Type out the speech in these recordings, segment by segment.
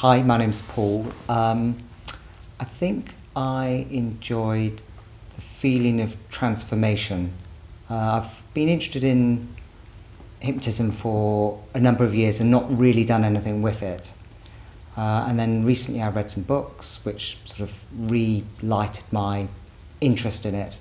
Hi, my name's Paul. I think I enjoyed the feeling of transformation. I've been interested in hypnotism for a number of years and not really done anything with it. And then recently I read some books which sort of relighted my interest in it.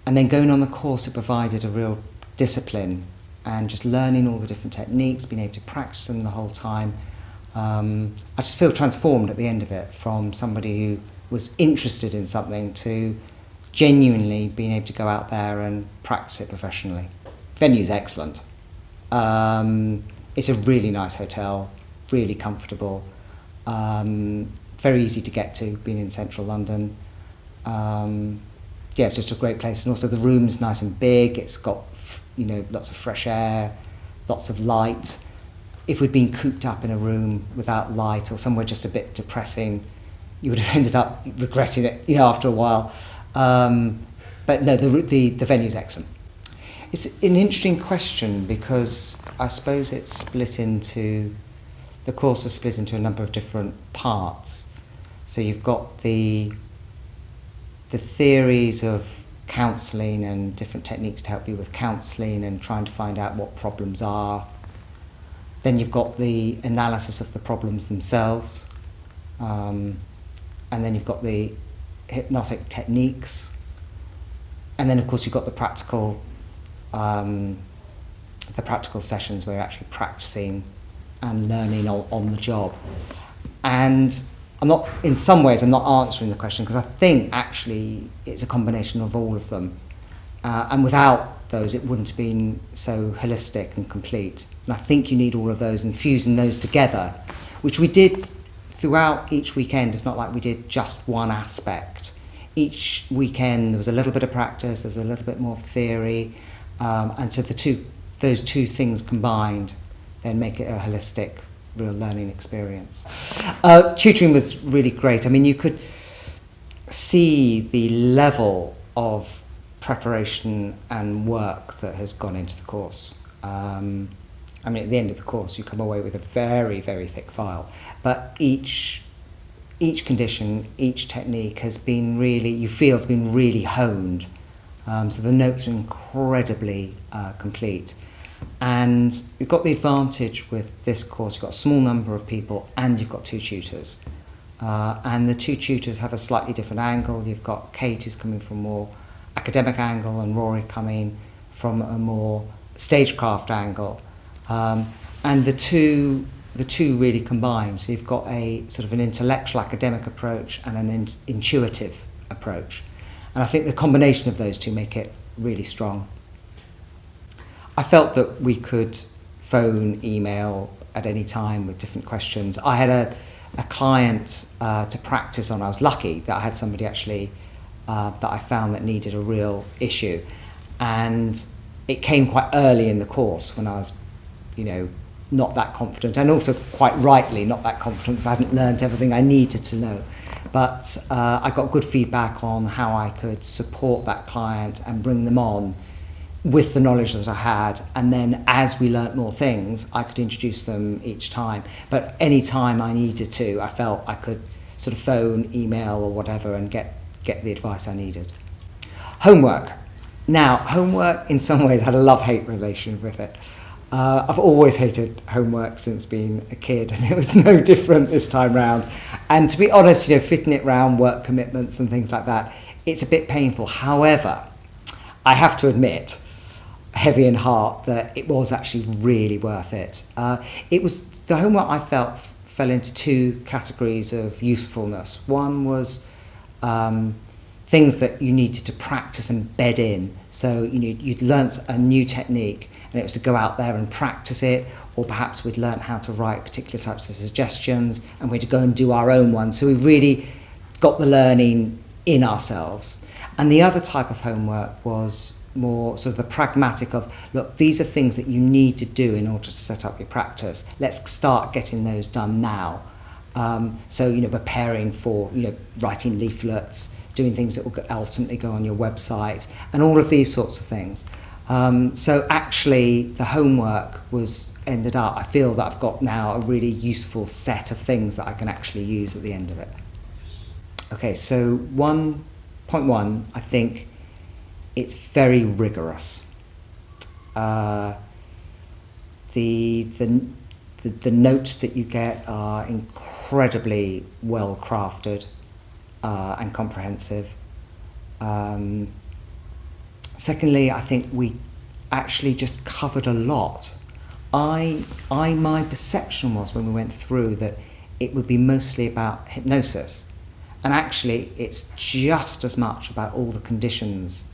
And then going on the course, it provided a real discipline and just learning all the different techniques, being able to practice them the whole time. I just feel transformed at the end of it, from somebody who was interested in something to genuinely being able to go out there and practice it professionally. Venue's excellent. It's a really nice hotel, really comfortable, very easy to get to, being in central London. Yeah, it's just a great place, and also the room's nice and big. It's got, lots of fresh air, lots of light. If we'd been cooped up in a room without light or somewhere just a bit depressing, you would have ended up regretting it, after a while. But no, the venue's excellent. It's an interesting question because I suppose the course is split into a number of different parts. So you've got the theories of counselling and different techniques to help you with counselling and trying to find out what problems are. Then you've got the analysis of the problems themselves. And then you've got the hypnotic techniques. And then, of course, you've got the practical sessions where you're actually practicing and learning on the job. And in some ways, I'm not answering the question because I think actually it's a combination of all of them. And without those, it wouldn't have been so holistic and complete. And I think you need all of those and fusing those together, which we did throughout each weekend. It's not like we did just one aspect. Each weekend there was a little bit of practice, there's a little bit more theory, and so those two things combined then make it a holistic, real learning experience. Tutoring was really great. I mean, you could see the level of preparation and work that has gone into the course. At the end of the course, you come away with a very, very thick file. But each condition, each technique has been really honed. So the notes are incredibly complete. And you've got the advantage with this course, you've got a small number of people and you've got two tutors. And the two tutors have a slightly different angle. You've got Kate, who's coming from a more academic angle, and Rory coming from a more stagecraft angle. And the two really combine. So you've got a sort of an intellectual academic approach and an intuitive approach. And I think the combination of those two make it really strong. I felt that we could phone, email at any time with different questions. I had a client to practice on. I was lucky that I had somebody actually that I found that needed a real issue. And it came quite early in the course when I was, not that confident, and also quite rightly not that confident because I hadn't learned everything I needed to know. But I got good feedback on how I could support that client and bring them on with the knowledge that I had, and then as we learnt more things, I could introduce them each time. But any time I needed to, I felt I could sort of phone, email or whatever and get the advice I needed. Homework. Now, homework in some ways had a love-hate relation with it. I've always hated homework since being a kid, and it was no different this time round. And to be honest, fitting it round work commitments and things like that, it's a bit painful. However, I have to admit, heavy in heart, that it was actually really worth it. The homework I felt fell into two categories of usefulness. One was things that you needed to practice and bed in. So you'd learnt a new technique and it was to go out there and practice it, or perhaps we'd learnt how to write particular types of suggestions and we had to go and do our own one. So we really got the learning in ourselves. And the other type of homework was more sort of the pragmatic of, look, these are things that you need to do in order to set up your practice. Let's start getting those done now. So, preparing for, writing leaflets, doing things that will ultimately go on your website, and all of these sorts of things. So actually the homework I feel that I've got now a really useful set of things that I can actually use at the end of it. Okay, so 1.1, I think it's very rigorous. The notes that you get are incredibly well crafted and comprehensive. Secondly, I think we actually just covered a lot. My perception was when we went through that it would be mostly about hypnosis, and actually it's just as much about all the conditions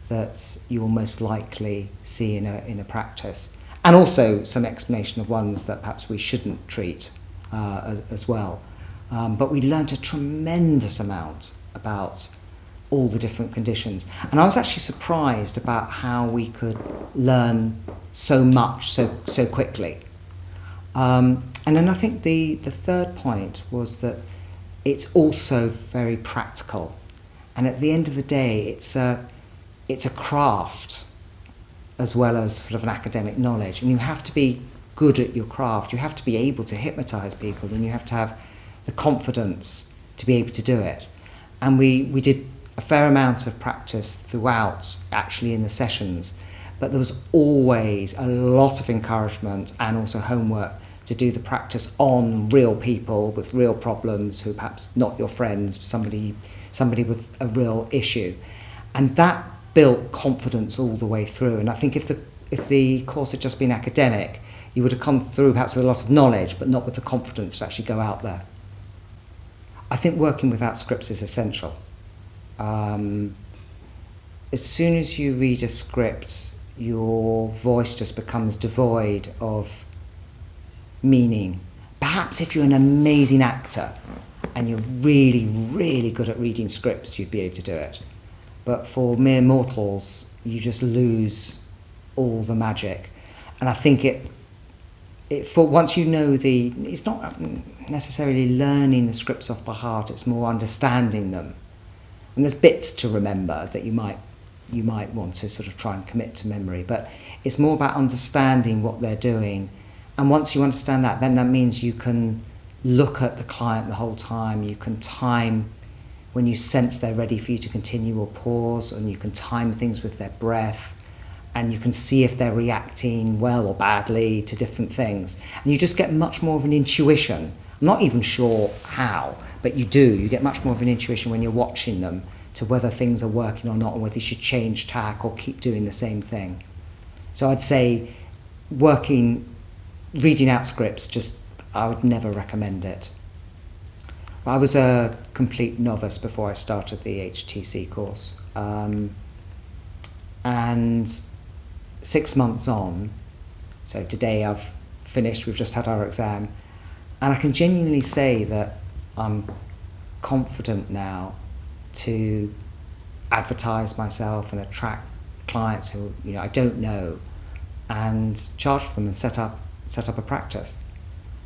that you'll most likely see in a practice, and also some explanation of ones that perhaps we shouldn't treat as well. But we learnt a tremendous amount about all the different conditions. And I was actually surprised about how we could learn so much so quickly. And then I think the third point was that it's also very practical. And at the end of the day, it's a craft as well as sort of an academic knowledge. And you have to be good at your craft. You have to be able to hypnotise people, and you have to have the confidence to be able to do it. And we did a fair amount of practice throughout, actually, in the sessions, but there was always a lot of encouragement and also homework to do the practice on real people with real problems who perhaps not your friends, somebody with a real issue. And that built confidence all the way through. And I think if the course had just been academic, you would have come through perhaps with a lot of knowledge, but not with the confidence to actually go out there. I think working without scripts is essential. As soon as you read a script, your voice just becomes devoid of meaning. Perhaps if you're an amazing actor and you're really, really good at reading scripts, you'd be able to do it. But for mere mortals, you just lose all the magic. And I think for once you know it's not necessarily learning the scripts off by heart, it's more understanding them. And there's bits to remember that you might want to sort of try and commit to memory, but it's more about understanding what they're doing. And once you understand that, then that means you can look at the client the whole time. You can time when you sense they're ready for you to continue or pause, and you can time things with their breath, and you can see if they're reacting well or badly to different things. And you just get much more of an intuition. I'm not even sure how, but you do. You get much more of an intuition when you're watching them to whether things are working or not, and whether you should change tack or keep doing the same thing. So I'd say reading out scripts, I would never recommend it. I was a complete novice before I started the HTC course. And 6 months on, so today I've finished, we've just had our exam, and I can genuinely say that I'm confident now to advertise myself and attract clients who I don't know, and charge for them and set up a practice.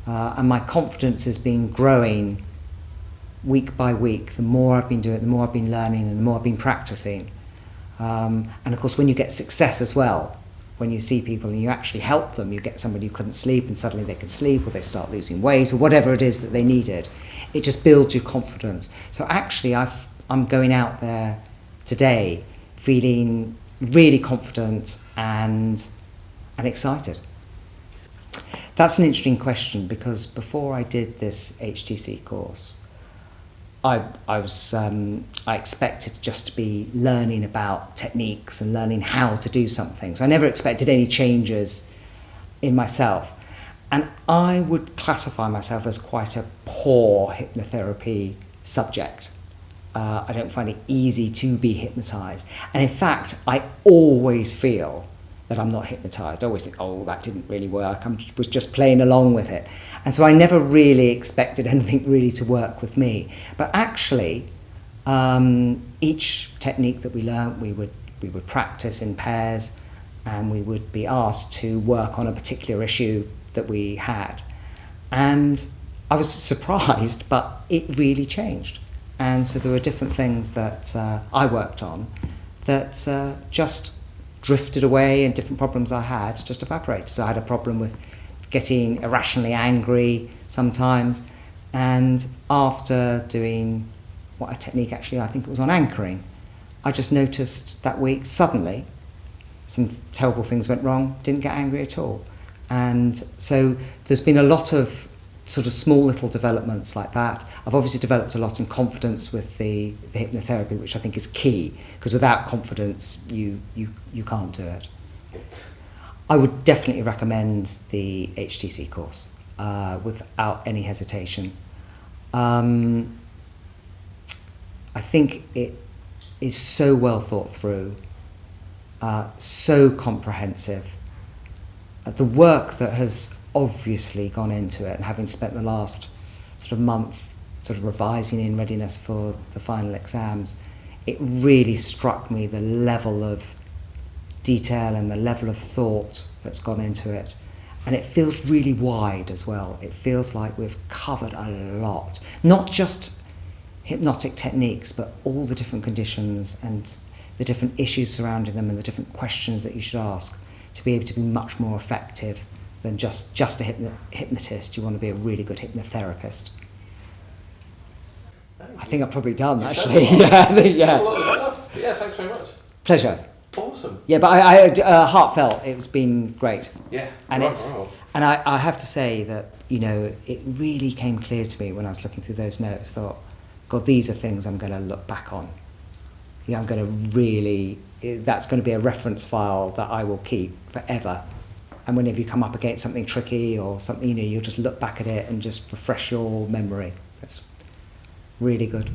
And my confidence has been growing week by week. The more I've been doing it, the more I've been learning, and the more I've been practicing. And of course, when you get success as well, when you see people and you actually help them, you get somebody who couldn't sleep and suddenly they can sleep, or they start losing weight, or whatever it is that they needed, it just builds your confidence. So actually I'm going out there today feeling really confident and excited. That's an interesting question, because before I did this HTC course, I expected just to be learning about techniques and learning how to do something. So I never expected any changes in myself. And I would classify myself as quite a poor hypnotherapy subject. I don't find it easy to be hypnotised. And in fact, I always feel that I'm not hypnotised. I always think, that didn't really work. I was just playing along with it. And so I never really expected anything really to work with me. But actually, each technique that we learned, we would practice in pairs, and we would be asked to work on a particular issue that we had. And I was surprised, but it really changed. And so there were different things that I worked on that just drifted away, and different problems I had just evaporated. So I had a problem with getting irrationally angry sometimes, and after doing what a technique actually, I think it was on anchoring, I just noticed that week suddenly some terrible things went wrong, didn't get angry at all. And so there's been a lot of sort of small little developments like that. I've obviously developed a lot in confidence with the hypnotherapy, which I think is key, because without confidence you can't do it. I would definitely recommend the HTC course without any hesitation. I think it is so well thought through, so comprehensive. The work that has obviously gone into it, and having spent the last sort of month sort of revising in readiness for the final exams, it really struck me the level of detail and the level of thought that's gone into it. And it feels really wide as well. It feels like we've covered a lot, not just hypnotic techniques, but all the different conditions and the different issues surrounding them and the different questions that you should ask to be able to be much more effective than just a hypnotist. You want to be a really good hypnotherapist. I think I've probably done, actually. Yeah. A lot of stuff. Yeah, thanks very much. Pleasure. Awesome. Yeah, but I heartfelt. It's been great. Yeah. And I have to say that, you know, it really came clear to me when I was looking through those notes. Thought, God, these are things I'm going to look back on. Yeah, I'm going to really. That's going to be a reference file that I will keep forever. And whenever you come up against something tricky or something, you know, you'll just look back at it and just refresh your memory. That's really good.